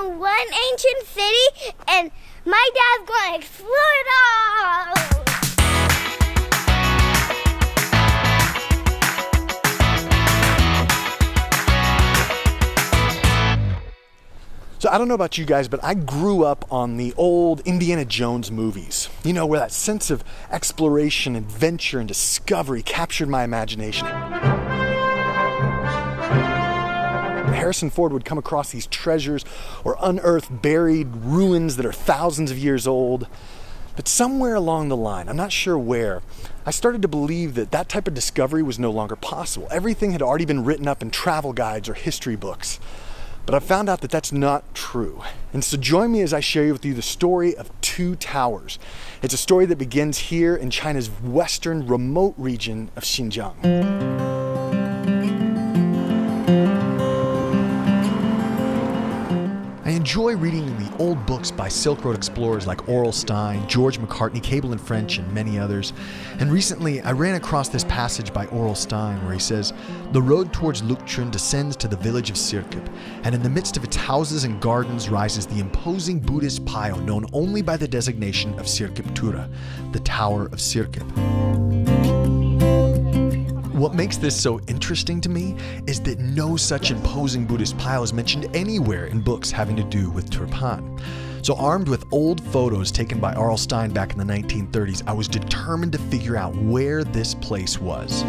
in one ancient city, and my dad's gonna explore it all. So I don't know about you guys, but I grew up on the old Indiana Jones movies. You know, where that sense of exploration, adventure, and discovery captured my imagination. Harrison Ford would come across these treasures or unearth buried ruins that are thousands of years old. But somewhere along the line, I'm not sure where, I started to believe that that type of discovery was no longer possible. Everything had already been written up in travel guides or history books. But I found out that that's not true. And so join me as I share with you the story of two towers. It's a story that begins here in China's western remote region of Xinjiang. I enjoy reading the old books by Silk Road explorers like Oral Stein, George McCartney, Cable and French, and many others. And recently, I ran across this passage by Oral Stein where he says, "The road towards Lukchun descends to the village of Sirkip, and in the midst of its houses and gardens rises the imposing Buddhist pile known only by the designation of Sirkip Tura, the Tower of Sirkip." What makes this so interesting to me is that no such imposing Buddhist pile is mentioned anywhere in books having to do with Turpan. So armed with old photos taken by Oral Stein back in the 1930s, I was determined to figure out where this place was.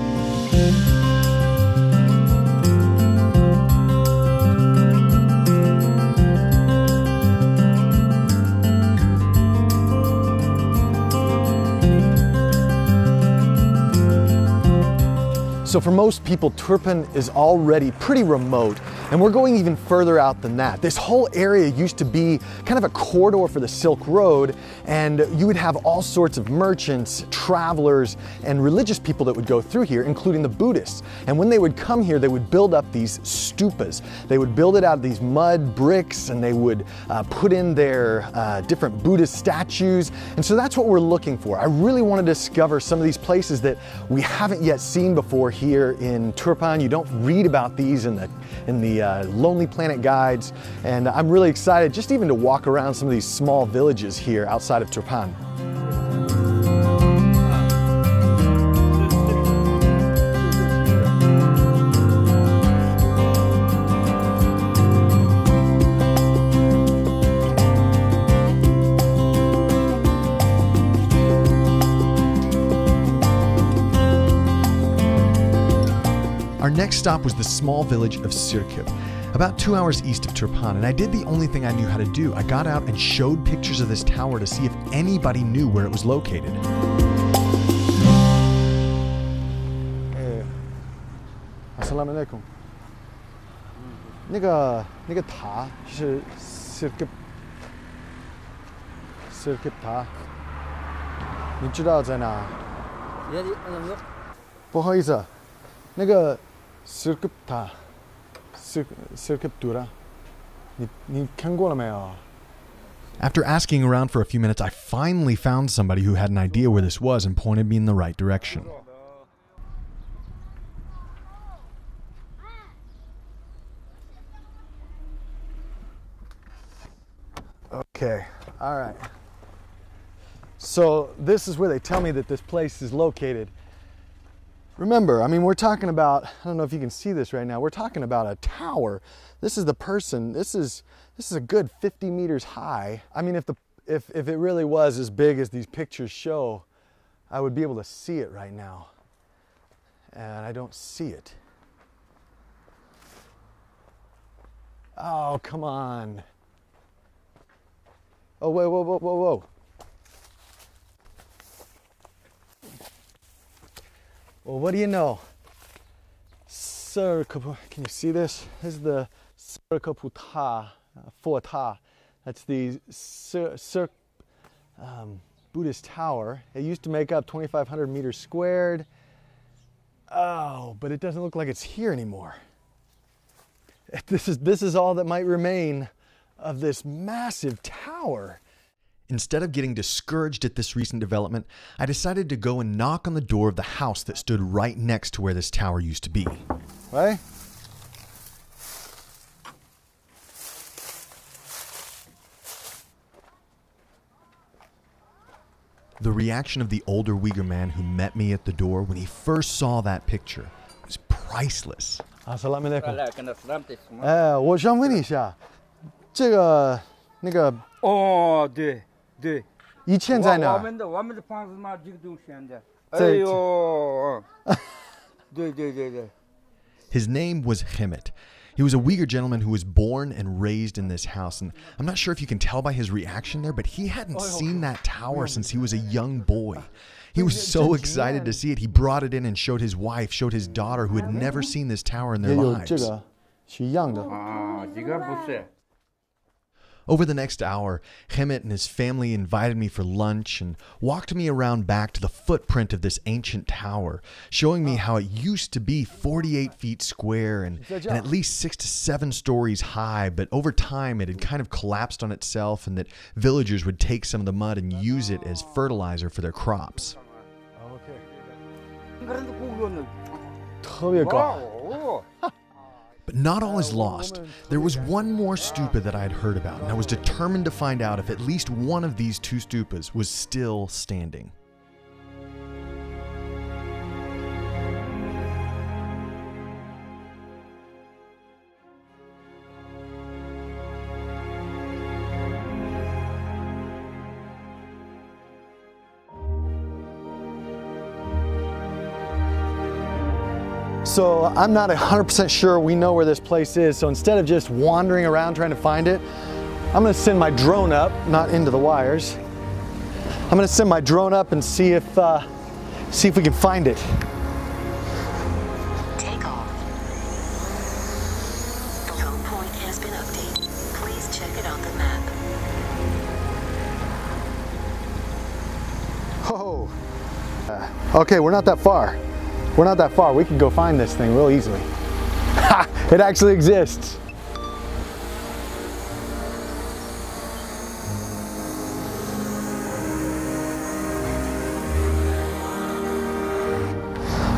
So for most people, Turpan is already pretty remote, and we're going even further out than that. This whole area used to be kind of a corridor for the Silk Road, and you would have all sorts of merchants, travelers, and religious people that would go through here, including the Buddhists. And when they would come here, they would build up these stupas. They would build it out of these mud bricks, and they would put in their different Buddhist statues. And so that's what we're looking for. I really want to discover some of these places that we haven't yet seen before here in Turpan. You don't read about these in the Lonely Planet guides, and I'm really excited just even to walk around some of these small villages here outside of Turpan. Our next stop was the small village of Sirkip, about 2 hours east of Turpan, and I did the only thing I knew how to do. I got out and showed pictures of this tower to see if anybody knew where it was located. Assalamu alaikum. 那个塔是 Sirkip 塔，你知道在哪？不好意思，那个 Sirkip 塔 Sirkip Tura 你看过了没有？ After asking around for a few minutes, I finally found somebody who had an idea where this was and pointed me in the right direction. Okay, all right. So this is where they tell me that this place is located. Remember, I mean, we're talking about, I don't know if you can see this right now, we're talking about a tower. This is the person, this is a good 50 meters high. I mean, if it really was as big as these pictures show, I would be able to see it right now. And I don't see it. Oh, come on. Oh, wait, whoa, whoa, whoa, whoa. Well, what do you know? Sirkip, can you see this? This is the Sirkip Ta, Ta. That's the Buddhist tower. It used to make up 2,500 meters squared. Oh, but it doesn't look like it's here anymore. This is all that might remain of this massive tower. Instead of getting discouraged at this recent development, I decided to go and knock on the door of the house that stood right next to where this tower used to be. Right? The reaction of the older Uyghur man who met me at the door when he first saw that picture was priceless. Assalamu alaikum. 我想问一下，这个那个对，以前在哪？我们的房子嘛，这个都现在。对。 His name was Himmet. He was a Uyghur gentleman who was born and raised in this house. And I'm not sure if you can tell by his reaction there, but he hadn't seen that tower since he was a young boy. He was so excited to see it. He brought it in and showed his wife, showed his daughter, who had never seen this tower in their lives. Over the next hour, Himmet and his family invited me for lunch and walked me around back to the footprint of this ancient tower, showing me how it used to be 48 feet square and at least 6 to 7 stories high, but over time it had kind of collapsed on itself, and that villagers would take some of the mud and use it as fertilizer for their crops. But not all is lost. There was one more stupa that I had heard about, and I was determined to find out if at least one of these 2 stupas was still standing. So I'm not 100% sure we know where this place is, so instead of just wandering around trying to find it, I'm gonna send my drone up, not into the wires. I'm gonna send my drone up and see if we can find it. Take off. The low point has been updated. Please check it on the map. Oh, okay, we're not that far. We're not that far. We can go find this thing real easily. Ha! It actually exists.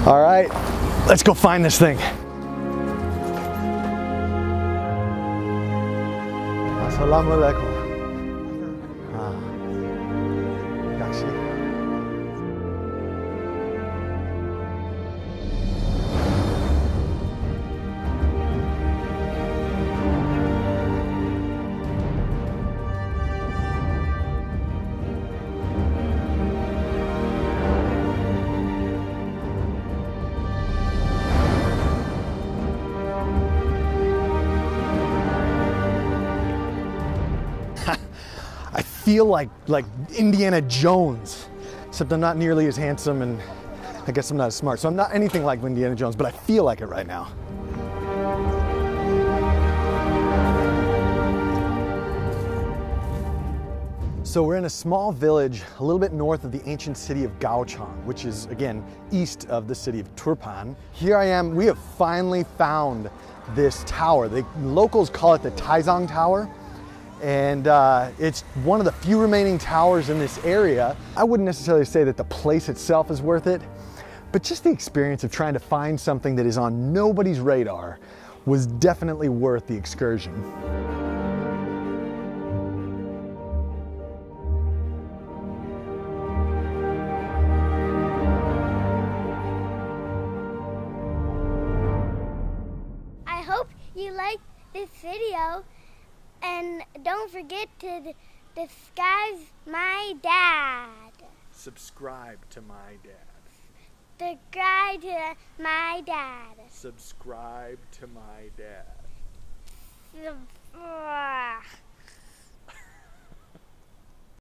All right, let's go find this thing. Assalamu alaikum. I feel like Indiana Jones, except I'm not nearly as handsome, and I guess I'm not as smart. So I'm not anything like Indiana Jones, but I feel like it right now. So we're in a small village a little bit north of the ancient city of Gaochang, which is, again, east of the city of Turpan. Here I am. We have finally found this tower. The locals call it the Taizang Tower. And it's one of the few remaining towers in this area. I wouldn't necessarily say that the place itself is worth it, but just the experience of trying to find something that is on nobody's radar was definitely worth the excursion. I hope you liked this video. And don't forget to subscribe my dad. Subscribe to my dad. Subscribe to my dad. Subscribe to my dad.